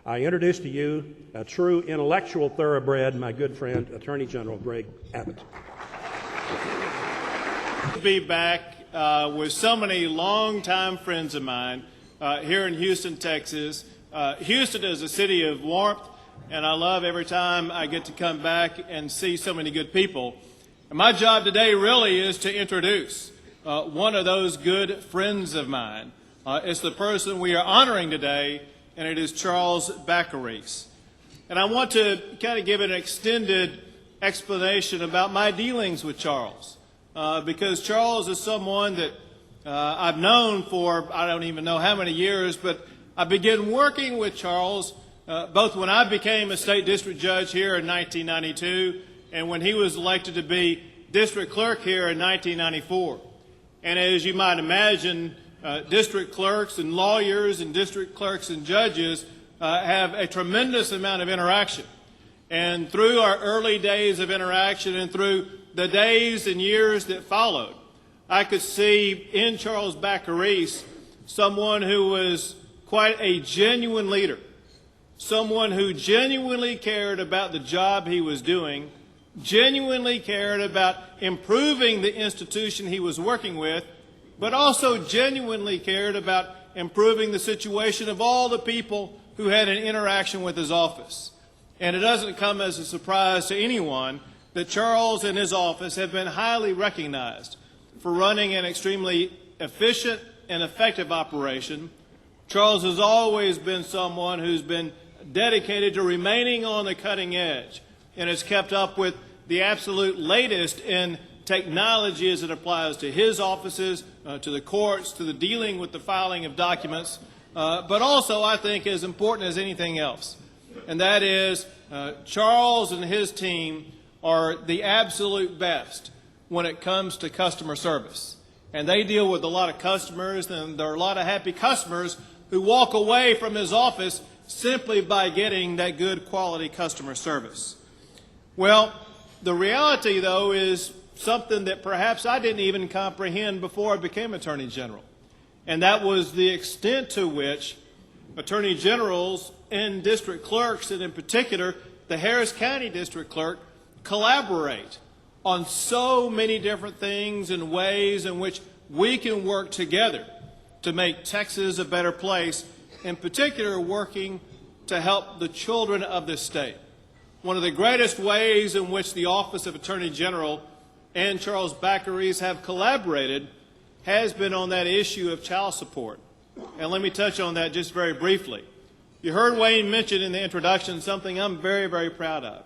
I introduce to you a true intellectual thoroughbred, my good friend, Attorney General Greg Abbott. To be back with so many longtime friends of mine here in Houston, Texas. Houston is a city of warmth, and I love every time I get to come back and see so many good people. And my job today really is to introduce one of those good friends of mine. It's the person we are honoring today, and it is Charles Bacarisse. And I want to kind of give an extended explanation about my dealings with Charles, because Charles is someone that I've known for I don't even know how many years, but I began working with Charles both when I became a state district judge here in 1992 and when he was elected to be district clerk here in 1994. And as you might imagine, district clerks and lawyers and district clerks and judges have a tremendous amount of interaction. And through our early days of interaction and through the days and years that followed, I could see in Charles Bacarisse someone who was quite a genuine leader, someone who genuinely cared about the job he was doing, genuinely cared about improving the institution he was working with, but also genuinely cared about improving the situation of all the people who had an interaction with his office. And it doesn't come as a surprise to anyone that Charles and his office have been highly recognized for running an extremely efficient and effective operation. Charles has always been someone who's been dedicated to remaining on the cutting edge and has kept up with the absolute latest in technology as it applies to his offices, to the courts, to the dealing with the filing of documents, but also I think as important as anything else. And that is Charles and his team are the absolute best when it comes to customer service. And they deal with a lot of customers, and there are a lot of happy customers who walk away from his office simply by getting that good quality customer service. Well, the reality, though, is something that perhaps I didn't even comprehend before I became Attorney General. And that was the extent to which Attorney Generals and district clerks, and in particular the Harris County District Clerk, collaborate on so many different things and ways in which we can work together to make Texas a better place, in particular working to help the children of this state. One of the greatest ways in which the Office of Attorney General and Charles Bacarisse have collaborated has been on that issue of child support. And let me touch on that just very briefly. You heard Wayne mention in the introduction something I'm very, very proud of.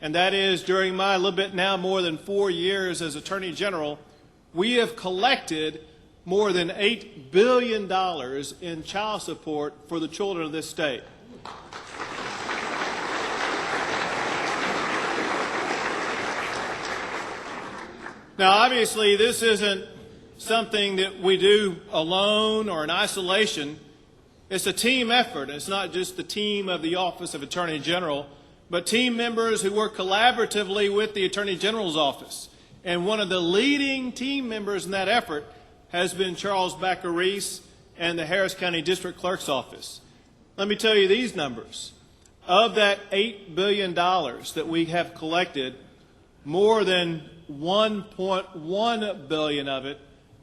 And that is during my little bit now more than 4 years as Attorney General, we have collected more than $8 billion in child support for the children of this state. Now, obviously, this isn't something that we do alone or in isolation. It's a team effort. It's not just the team of the Office of Attorney General, but team members who work collaboratively with the Attorney General's office. And one of the leading team members in that effort has been Charles Bacarisse and the Harris County District Clerk's office. Let me tell you these numbers. Of that $8 billion that we have collected, more than $1.1 billion of it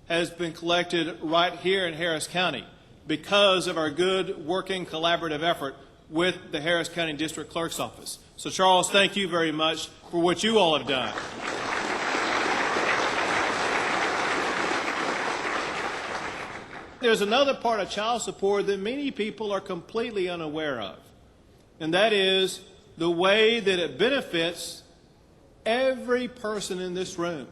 has been collected right here in Harris County because of our good working collaborative effort with the Harris County District Clerk's office. So Charles, thank you very much for what you all have done. There's another part of child support that many people are completely unaware of, and that is the way that it benefits every person in this room.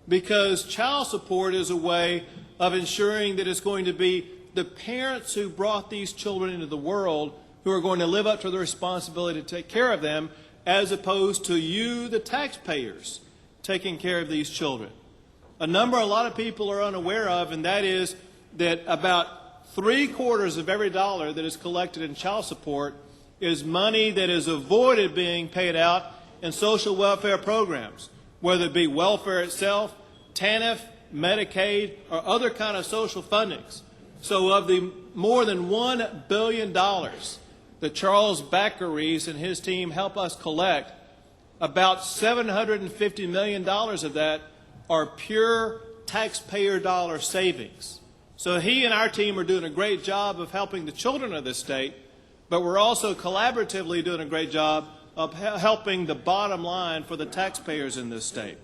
Because child support is a way of ensuring that it's going to be the parents who brought these children into the world who are going to live up to the responsibility to take care of them, as opposed to you, the taxpayers, taking care of these children. A number a lot of people are unaware of, and that is that about 3/4 of every dollar that is collected in child support is money that is avoided being paid out in social welfare programs, whether it be welfare itself, TANF, Medicaid, or other kind of social fundings. So of the more than $1 billion that Charles Bacarisse and his team help us collect, about $750 million of that are pure taxpayer dollar savings. So he and our team are doing a great job of helping the children of this state, but we're also collaboratively doing a great job of helping the bottom line for the taxpayers in this state.